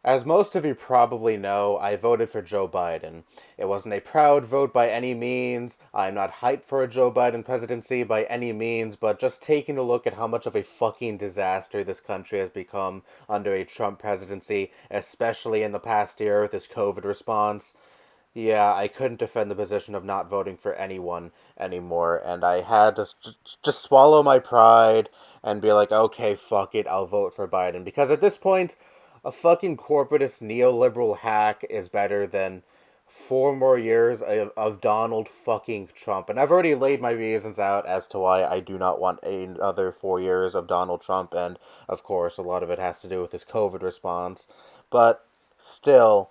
As most of you probably know, I voted for Joe Biden. It wasn't a proud vote by any means. I'm not hyped for a Joe Biden presidency by any means, but just taking a look at how much of a fucking disaster this country has become under a Trump presidency, especially in the past year with his COVID response. Yeah, I couldn't defend the position of not voting for anyone anymore, and I had to just swallow my pride and be like, okay, fuck it, I'll vote for Biden. Because at this point, a fucking corporatist neoliberal hack is better than 4 more years of Donald fucking Trump. And I've already laid my reasons out as to why I do not want another 4 years of Donald Trump, and of course, a lot of it has to do with his COVID response. But still,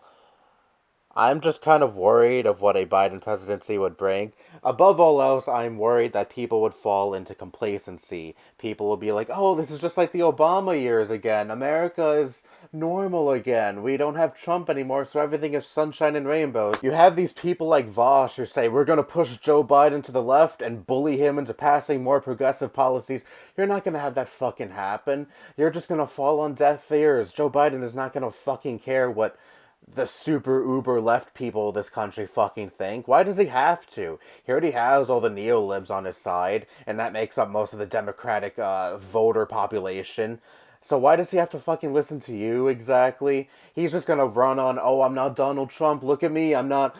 I'm just kind of worried of what a Biden presidency would bring. Above all else, I'm worried that people would fall into complacency. People will be like, oh, this is just like the Obama years again. America is normal again. We don't have Trump anymore, so everything is sunshine and rainbows. You have these people like Vosh who say, we're going to push Joe Biden to the left and bully him into passing more progressive policies. You're not going to have that fucking happen. You're just going to fall on deaf ears. Joe Biden is not going to fucking care what the super uber left people of this country fucking think. Why does he have to? He already has all the neolibs on his side, and that makes up most of the Democratic voter population. So why does he have to fucking listen to you exactly? He's just gonna run on, oh, I'm not Donald Trump, look at me, I'm not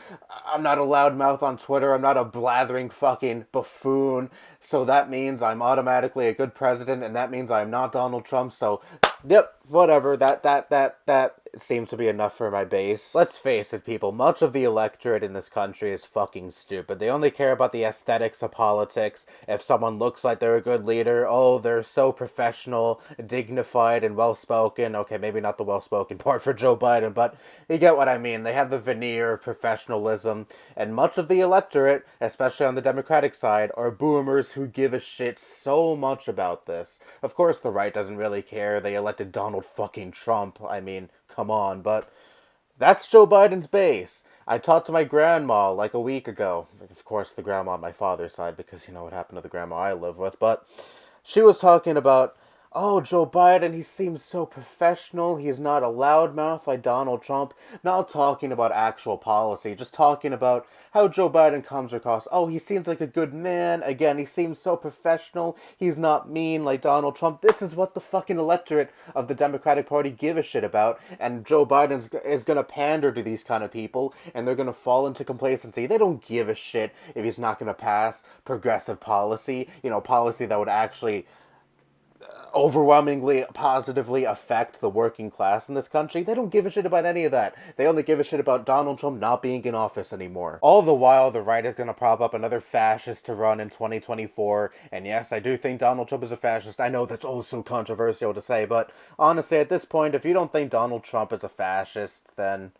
a loudmouth on Twitter, I'm not a blathering fucking buffoon, so that means I'm automatically a good president, and that means I'm not Donald Trump, so yep, whatever, that seems to be enough for my base. Let's face it, people, much of the electorate in this country is fucking stupid. They only care about the aesthetics of politics. If someone looks like they're a good leader, oh, they're so professional, dignified, and well-spoken. Okay, maybe not the well-spoken part for Joe Biden, but you get what I mean. They have the veneer of professionalism, and much of the electorate, especially on the Democratic side, are boomers who give a shit so much about this. Of course, the right doesn't really care. They elected Donald fucking Trump. I mean, come on, but that's Joe Biden's base. I talked to my grandma like a week ago. Of course, the grandma on my father's side, because you know what happened to the grandma I live with, but she was talking about, oh, Joe Biden, he seems so professional. He's not a loudmouth like Donald Trump. Not talking about actual policy, just talking about how Joe Biden comes across. Oh, he seems like a good man. Again, he seems so professional. He's not mean like Donald Trump. This is what the fucking electorate of the Democratic Party give a shit about. And Joe Biden is going to pander to these kind of people, and they're going to fall into complacency. They don't give a shit if he's not going to pass progressive policy, policy that would actually overwhelmingly positively affect the working class in this country. They don't give a shit about any of that. They only give a shit about Donald Trump not being in office anymore. All the while, the right is going to prop up another fascist to run in 2024. And yes, I do think Donald Trump is a fascist. I know that's also controversial to say, but honestly, at this point, if you don't think Donald Trump is a fascist, then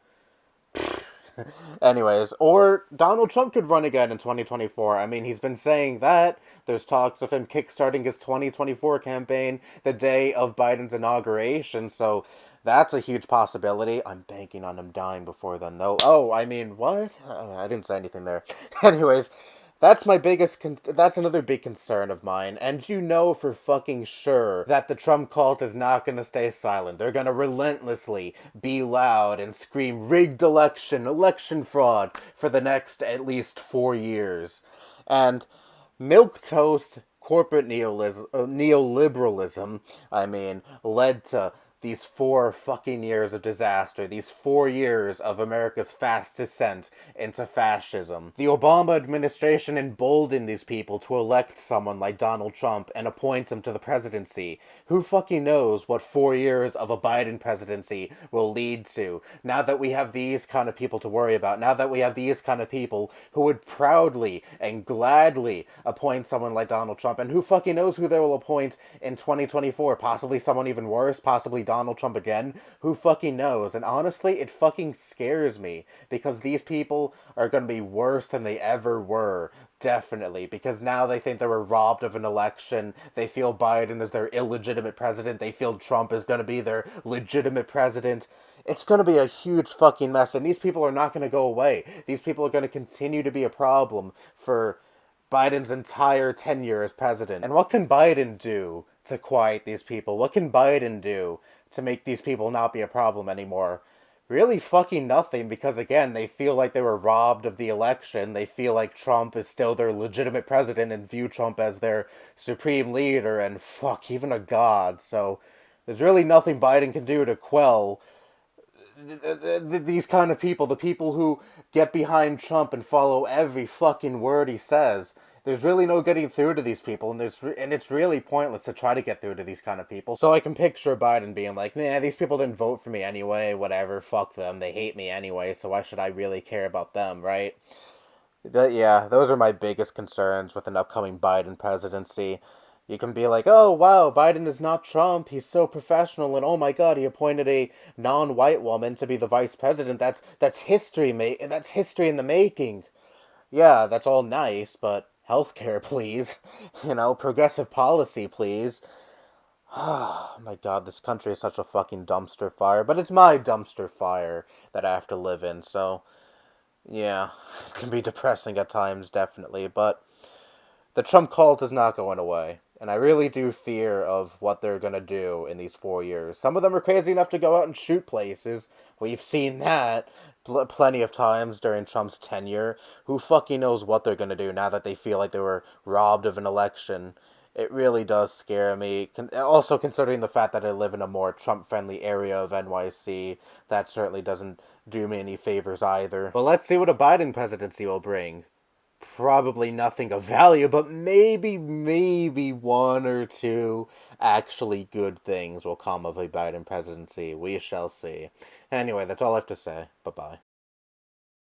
anyways, or Donald Trump could run again in 2024. I mean, he's been saying that. There's talks of him kickstarting his 2024 campaign the day of Biden's inauguration, so that's a huge possibility. I'm banking on him dying before then, though. Oh, I mean, what? I didn't say anything there. Anyways, that's another big concern of mine, and you know for fucking sure that the Trump cult is not gonna stay silent. They're gonna relentlessly be loud and scream rigged election fraud for the next at least 4 years. And milquetoast corporate neoliberalism, I mean, led to these 4 fucking years of disaster, these 4 years of America's fast descent into fascism. The Obama administration emboldened these people to elect someone like Donald Trump and appoint him to the presidency. Who fucking knows what 4 years of a Biden presidency will lead to, now that we have these kind of people to worry about, now that we have these kind of people who would proudly and gladly appoint someone like Donald Trump, and who fucking knows who they will appoint in 2024, possibly someone even worse, possibly Donald Trump again. Who fucking knows? And honestly, it fucking scares me because these people are going to be worse than they ever were. Definitely, because now they think they were robbed of an election. They feel Biden is their illegitimate president. They feel Trump is going to be their legitimate president. It's going to be a huge fucking mess, and these people are not going to go away. These people are going to continue to be a problem for Biden's entire tenure as president. And what can Biden do to quiet these people? What can Biden do to make these people not be a problem anymore? Really fucking nothing, because again, they feel like they were robbed of the election. They feel like Trump is still their legitimate president and view Trump as their supreme leader and fuck, even a god. So there's really nothing Biden can do to quell these kind of people, the people who get behind Trump and follow every fucking word he says. There's really no getting through to these people, and it's really pointless to try to get through to these kind of people. So I can picture Biden being like, "Nah, these people didn't vote for me anyway. Whatever, fuck them. They hate me anyway. So why should I really care about them, right?" But yeah, those are my biggest concerns with an upcoming Biden presidency. You can be like, oh wow, Biden is not Trump. He's so professional, and oh my God, he appointed a non-white woman to be the vice president. That's history, mate. That's history in the making. Yeah, that's all nice, but healthcare, please. Progressive policy, please. Oh my God, this country is such a fucking dumpster fire. But it's my dumpster fire that I have to live in, so yeah, it can be depressing at times, definitely, but the Trump cult is not going away. And I really do fear of what they're going to do in these 4 years. Some of them are crazy enough to go out and shoot places. We've seen that plenty of times during Trump's tenure. Who fucking knows what they're going to do now that they feel like they were robbed of an election? It really does scare me. Also, considering the fact that I live in a more Trump friendly area of NYC, that certainly doesn't do me any favors either. But let's see what a Biden presidency will bring. Probably nothing of value, but maybe one or two actually good things will come of a Biden presidency. We shall see. Anyway, that's all I have to say. Bye bye.